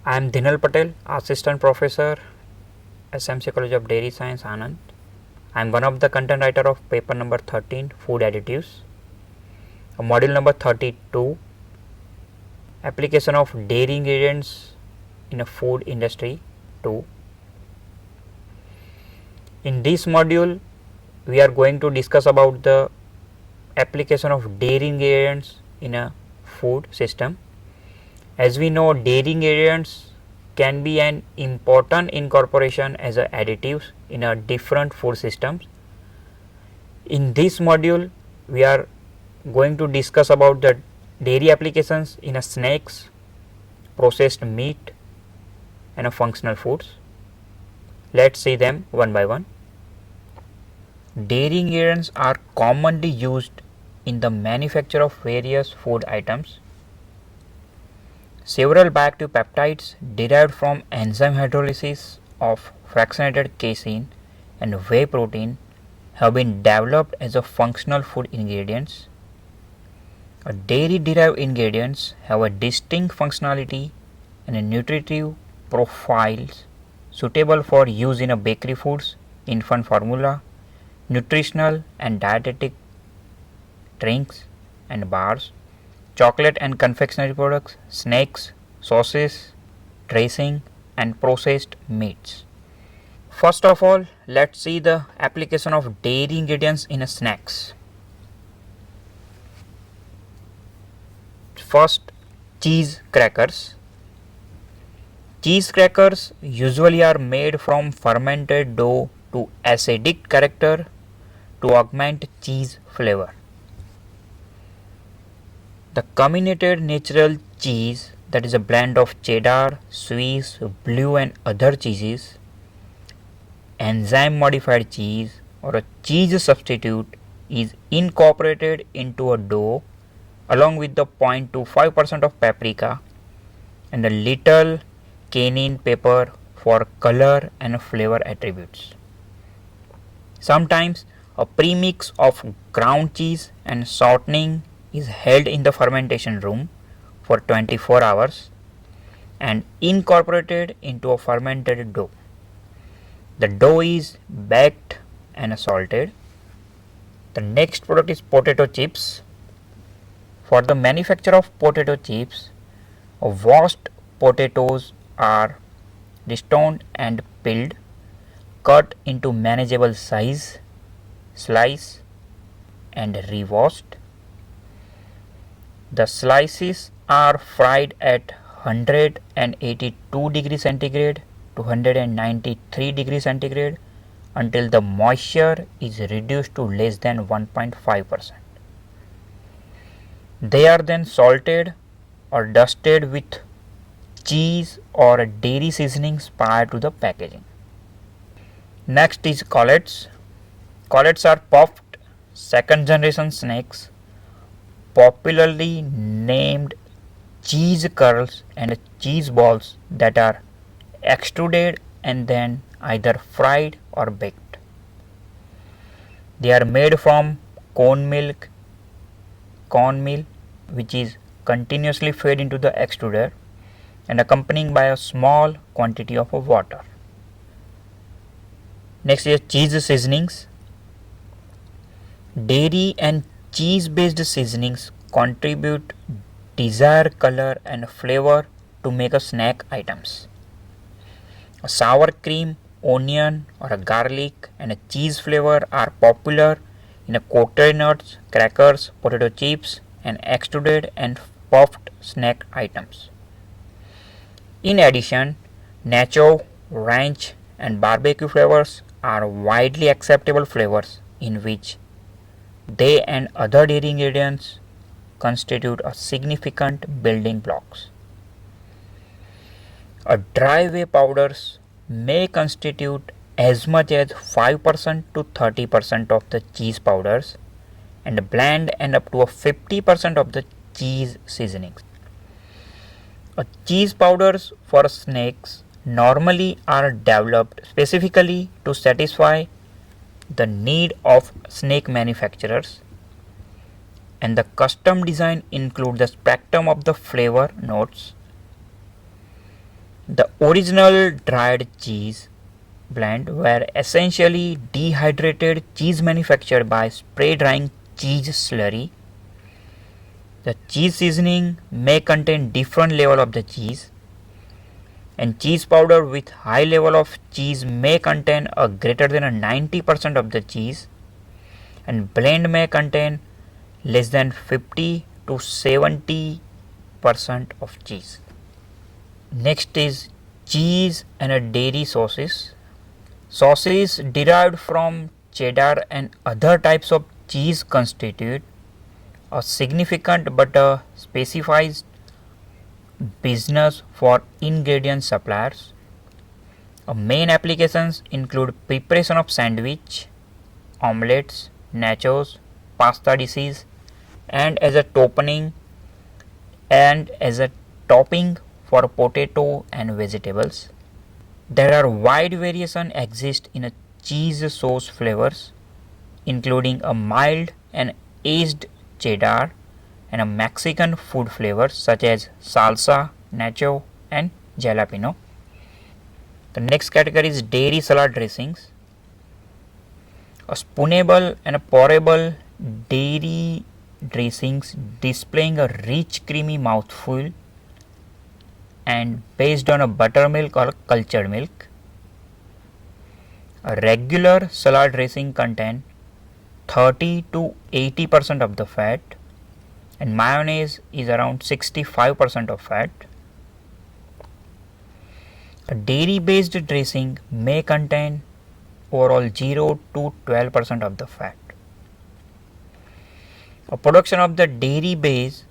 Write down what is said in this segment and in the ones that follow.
I am Dhinal Patel, Assistant Professor, SMC College of Dairy Science, Anand. I am one of the content writer of paper number 13, Food Additives. Module number 32, Application of Dairy Ingredients in a Food Industry 2. In this module, we are going to discuss about the application of dairy ingredients in a food system. As we know, dairy ingredients can be an important incorporation as a additives in a different food systems. In this module, we are going to discuss about the dairy applications in a snacks, processed meat and a functional foods. Let's see them one by one. Dairy ingredients are commonly used in the manufacture of various food items. Several bioactive peptides derived from enzyme hydrolysis of fractionated casein and whey protein have been developed as a functional food ingredients. Dairy derived ingredients have a distinct functionality and a nutritive profiles suitable for use in a bakery foods, infant formula, nutritional and dietetic drinks and bars, chocolate and confectionery products, snacks, sauces, dressing and processed meats. First of all, let's see the application of dairy ingredients in snacks. First, cheese crackers. Cheese crackers usually are made from fermented dough to acidic character to augment cheese flavor. The comminuted natural cheese, that is a blend of cheddar, Swiss, blue and other cheeses, enzyme modified cheese or a cheese substitute is incorporated into a dough along with the 0.25% of paprika and a little cayenne pepper for color and flavor attributes. Sometimes a premix of ground cheese and shortening is held in the fermentation room for 24 hours and incorporated into a fermented dough. The dough is baked and salted. The next product is potato chips. For the manufacture of potato chips, washed potatoes are destoned and peeled, cut into manageable size, slice and rewashed. The slices are fried at 182 degrees centigrade to 193 degrees centigrade until the moisture is reduced to less than 1.5%. They are then salted or dusted with cheese or dairy seasonings prior to the packaging. Next is collets. Collets are puffed second generation snacks, popularly named cheese curls and cheese balls that are extruded and then either fried or baked. They are made from cornmeal which is continuously fed into the extruder and accompanied by a small quantity of water. Next is cheese seasonings. Dairy and cheese based seasonings contribute desired color and flavor to make a snack items. A sour cream, onion or a garlic and a cheese flavor are popular in a coated nuts, crackers, potato chips and extruded and puffed snack items. In addition, nacho, ranch and barbecue flavors are widely acceptable flavors in which they and other dairy ingredients constitute a significant building blocks. A dry whey powders may constitute as much as 5% to 30% of the cheese powders and blend and up to 50% of the cheese seasonings. Cheese powders for snacks normally are developed specifically to satisfy the need of snack manufacturers, and the custom design includes the spectrum of the flavor notes. Original dried cheese blend were essentially dehydrated cheese manufactured by spray drying cheese slurry. The cheese seasoning may contain different level of the cheese, and cheese powder with high level of cheese may contain a greater than a 90% of the cheese, and blend may contain less than 50 to 70% of cheese. Next is cheese and a dairy sauces. Sauces derived from cheddar and other types of cheese constitute a significant but a specified business for ingredient suppliers. Main applications include preparation of sandwich, omelets, nachos, pasta dishes, and as a topping for potato and vegetables. There are wide variation exist in a cheese sauce flavors, including a mild and aged cheddar and a Mexican food flavors such as salsa, nacho, and jalapeno. The next category is dairy salad dressings. A spoonable and a pourable dairy dressings displaying a rich creamy mouthful and based on a buttermilk or cultured milk. A regular salad dressing contain 30 to 80% of the fat, and mayonnaise is around 65% of fat. A dairy based dressing may contain overall 0 to 12% of the fat. A production of the dairy base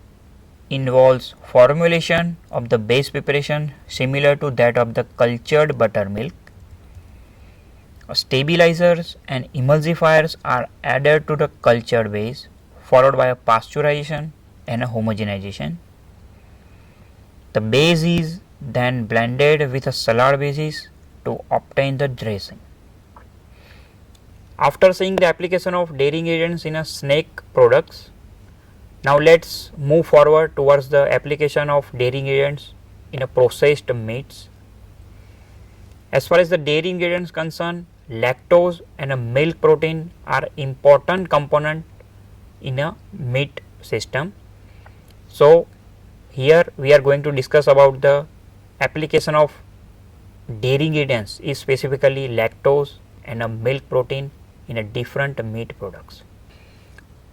involves formulation of the base preparation similar to that of the cultured buttermilk. Stabilizers and emulsifiers are added to the cultured base, followed by a pasteurization and a homogenization. The base is then blended with a salad basis to obtain the dressing. After seeing the application of dairy ingredients in a snack products, now let's move forward towards the application of dairy ingredients in a processed meats. As far as the dairy ingredients concerned, lactose and a milk protein are important component in a meat system. So here we are going to discuss about the application of dairy ingredients is specifically lactose and a milk protein in a different meat products.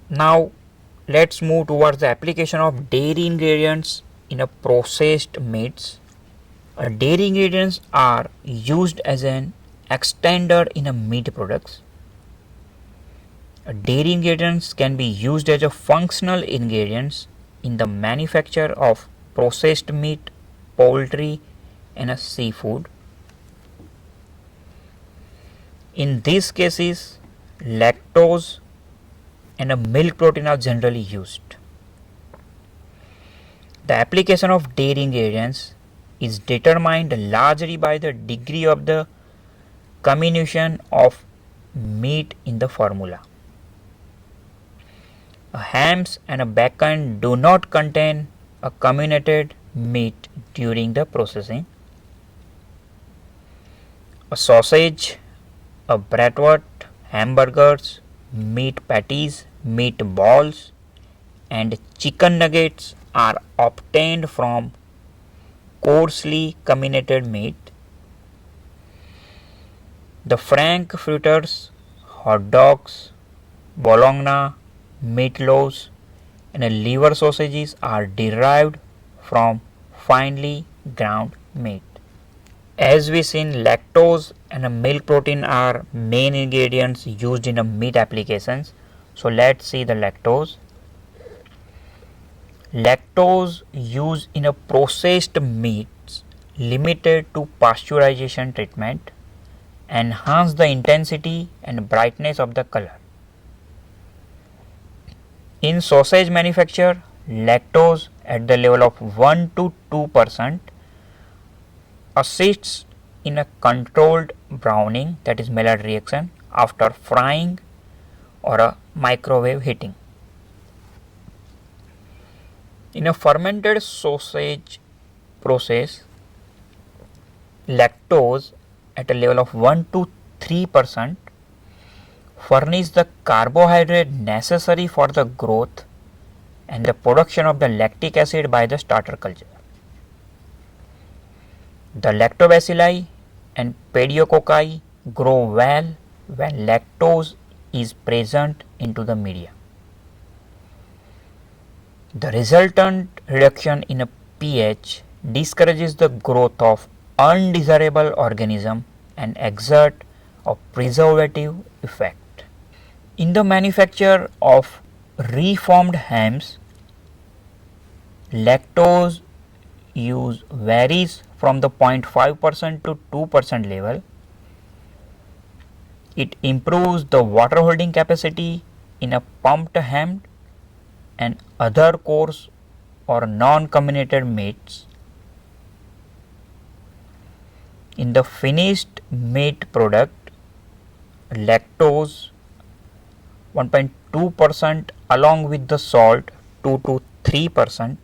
Now let's move towards the application of dairy ingredients in a processed meats. Dairy ingredients are used as an extender in a meat products. Dairy ingredients can be used as a functional ingredients in the manufacture of processed meat, poultry, and a seafood. In these cases, lactose and a milk protein are generally used. The application of dairy ingredients is determined largely by the degree of the comminution of meat in the formula. Hams and a bacon do not contain a comminuted meat during the processing. A sausage, a bratwurst, hamburgers, meat patties, meat balls, and chicken nuggets are obtained from coarsely comminuted meat. The frankfurters, hot dogs, bologna, meatloaves, and liver sausages are derived from finely ground meat. As we seen, lactose and a milk protein are main ingredients used in a meat applications. So let's see the lactose. Lactose used in a processed meats limited to pasteurization treatment enhance the intensity and brightness of the color. In sausage manufacture, lactose at the level of 1 to 2% assists in a controlled browning, that is Maillard reaction, after frying or a microwave heating. In a fermented sausage process, lactose at a level of 1 to 3% furnish the carbohydrate necessary for the growth and the production of the lactic acid by the starter culture. The lactobacilli and pediococcai grow well when lactose is present into the media. The resultant reduction in a pH discourages the growth of undesirable organism and exert a preservative effect. In the manufacture of reformed hams, lactose use varies from the 0.5% to 2% level. It improves the water holding capacity in a pumped ham and other coarse or non-comminuted meats. In the finished meat product, lactose 1.2% along with the salt 2 to 3%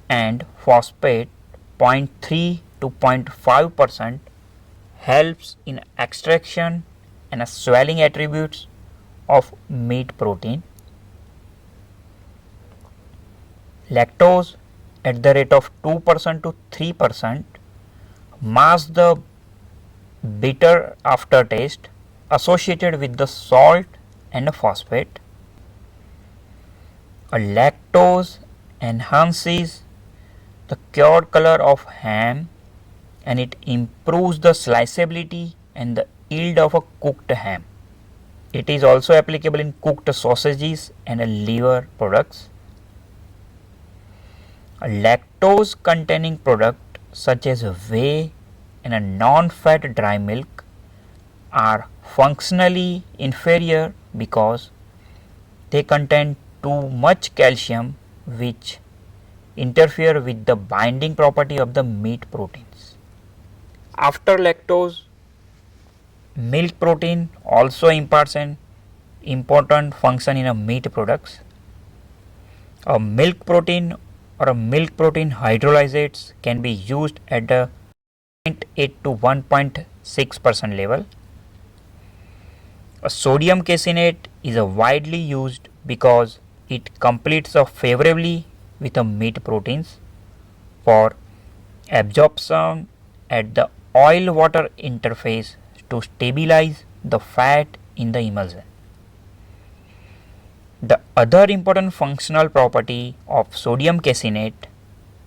and phosphate 0.3 to 0.5% helps in extraction and swelling attributes of meat protein. Lactose at the rate of 2% to 3% masks the bitter aftertaste associated with the salt and phosphate. A lactose enhances the cured color of ham and it improves the sliceability and the yield of a cooked ham. It is also applicable in cooked sausages and liver products. A lactose containing product such as whey and a non-fat dry milk are functionally inferior because they contain too much calcium which interfere with the binding property of the meat proteins. After lactose, milk protein also imparts an important function in a meat products. A milk protein or a milk protein hydrolysates can be used at the 0.8 to 1.6% level. A sodium caseinate is widely used because it completes favorably with the meat proteins for absorption at the oil water interface to stabilize the fat in the emulsion. The other important functional property of sodium caseinate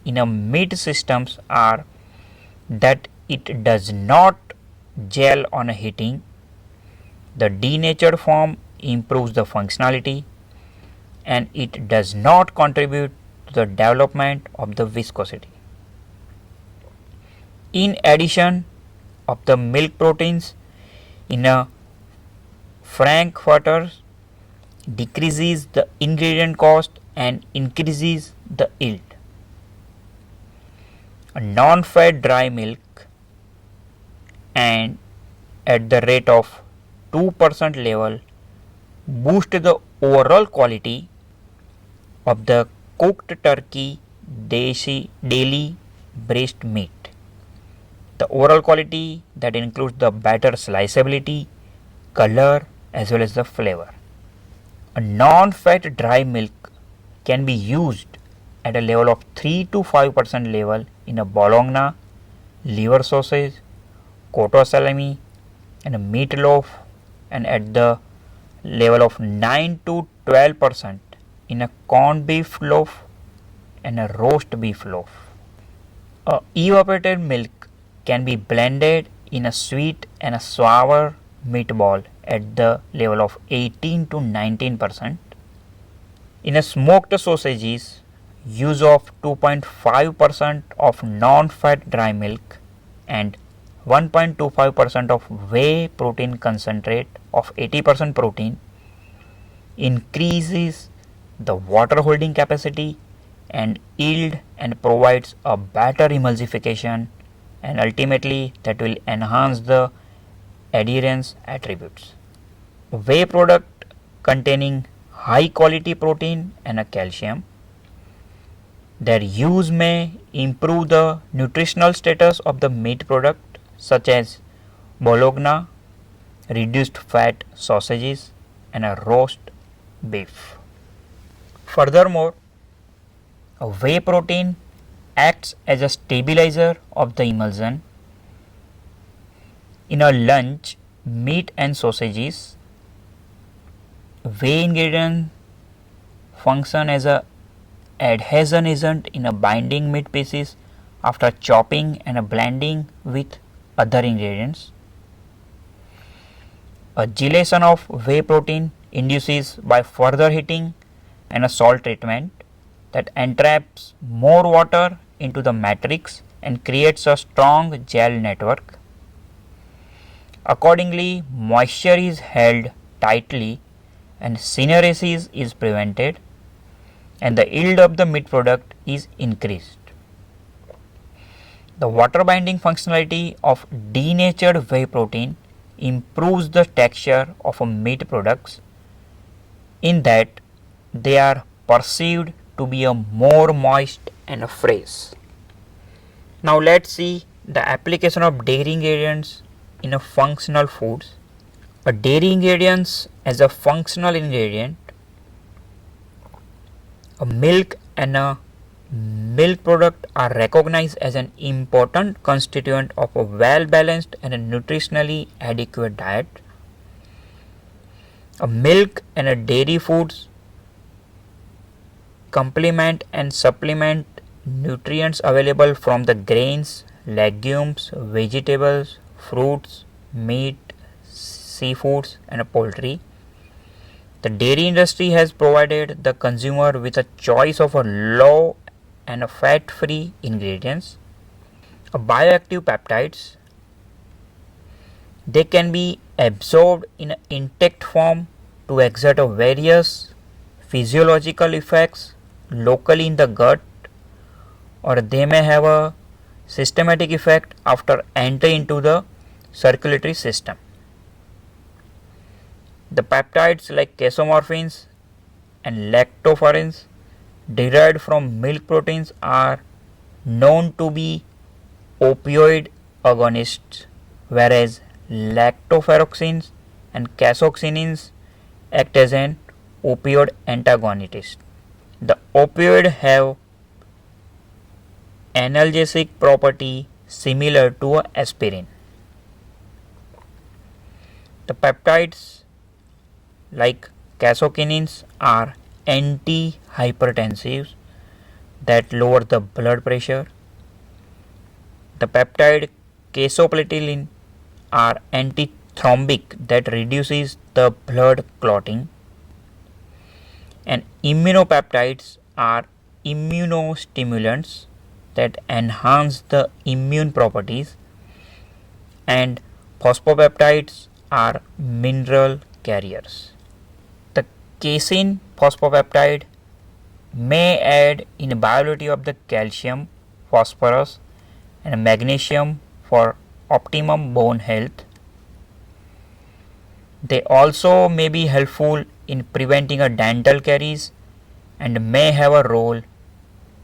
in a meat systems are that it does not gel on heating, the denatured form improves the functionality, and it does not contribute to the development of the viscosity. In addition of the milk proteins in a frankfurter decreases the ingredient cost and increases the yield. A non-fat dry milk and at the rate of 2% level boost the overall quality of the cooked turkey daily breast meat. The overall quality that includes the better sliceability, color as well as the flavor. A non-fat dry milk can be used at a level of 3 to 5% level in a bologna, liver sausage, cotto salami and a meatloaf, and at the level of 9 to 12% in a corned beef loaf and a roast beef loaf. A evaporated milk can be blended in a sweet and a sour meatball at the level of 18 to 19%. In a smoked sausages, use of 2.5% of non-fat dry milk and 1.25% of whey protein concentrate of 80% protein increases the water holding capacity and yield and provides a better emulsification, and ultimately that will enhance the adherence attributes. Whey product containing high quality protein and a calcium. Their use may improve the nutritional status of the meat product, such as bologna, reduced fat sausages, and a roast beef. Furthermore, a whey protein acts as a stabilizer of the emulsion. In a lunch, meat and sausages, whey ingredients function as a adhesion agent in a binding meat pieces after chopping and blending with other ingredients. A gelation of whey protein induces by further heating and a salt treatment that entraps more water into the matrix and creates a strong gel network. Accordingly, moisture is held tightly and synersis is prevented, and the yield of the meat product is increased. The water binding functionality of denatured whey protein improves the texture of meat products in that they are perceived to be a more moist and fresh. Now let's see the application of dairy ingredients in a functional foods. A dairy ingredients as a functional ingredient, a milk and a milk product are recognized as an important constituent of a well balanced and a nutritionally adequate diet. A milk and a dairy foods complement and supplement nutrients available from the grains, legumes, vegetables, fruits, meat, seafoods, and poultry. The dairy industry has provided the consumer with a choice of a low and a fat-free ingredients. A bioactive peptides, they can be absorbed in an intact form to exert a various physiological effects locally in the gut, or they may have a systematic effect after entry into the circulatory system. The peptides like casomorphins and lactoferrins derived from milk proteins are known to be opioid agonists, whereas lactoferroxins and caseoxinins act as an opioid antagonist. The opioid have analgesic property similar to aspirin. The peptides like caseokinins are antihypertensives that lower the blood pressure. The peptide casoplatin are antithrombic that reduces the blood clotting, and immunopeptides are immunostimulants that enhance the immune properties, and phosphopeptides are mineral carriers. The casein phosphopeptide may aid in bioavailability of the calcium, phosphorus, and magnesium for optimum bone health. They also may be helpful in preventing a dental caries and may have a role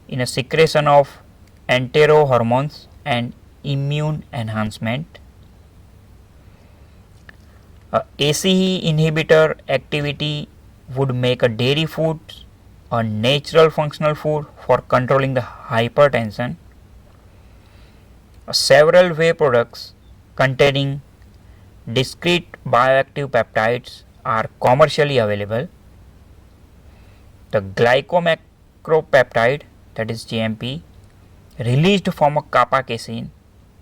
in a secretion of enterohormones and immune enhancement. ACE inhibitor activity would make a dairy food a natural functional food for controlling the hypertension. Several whey products containing discrete bioactive peptides are commercially available. The glycomacropeptide, that is GMP, released from a kappa casein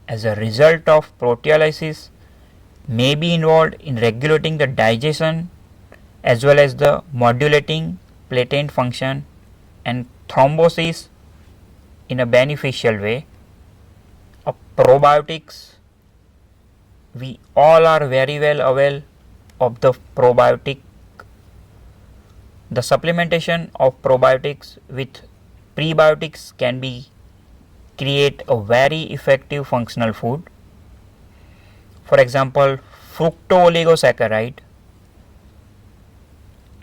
as a result of proteolysis may be involved in regulating the digestion as well as the modulating platelet function and thrombosis in a beneficial way. Probiotics, we all are very well aware of the probiotic. The supplementation of probiotics with prebiotics can be create a very effective functional food. For example, fructooligosaccharides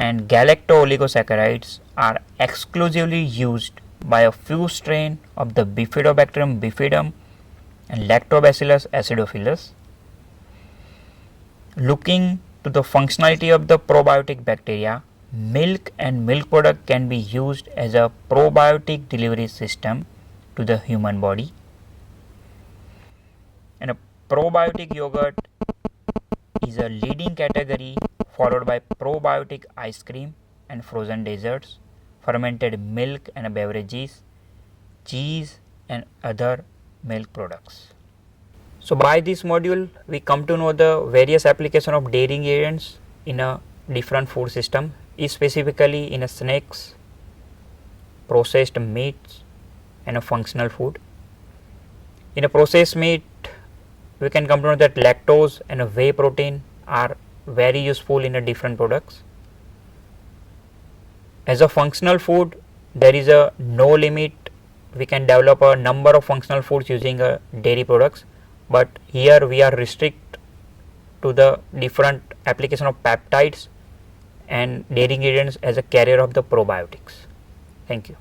and galactooligosaccharides are exclusively used by a few strain of the Bifidobacterium bifidum and Lactobacillus acidophilus. Looking to the functionality of the probiotic bacteria, milk and milk product can be used as a probiotic delivery system to the human body. And a probiotic yogurt is a leading category, followed by probiotic ice cream and frozen desserts, fermented milk and beverages, cheese and other milk products. So by this module we come to know the various application of dairy ingredients in a different food system, specifically in a snacks, processed meats and a functional food. In a processed meat we can come to know that lactose and a whey protein are very useful in a different products. As a functional food, there is a no limit. We can develop a number of functional foods using dairy products, but here we are restrict to the different application of peptides and dairy ingredients as a carrier of the probiotics. Thank you.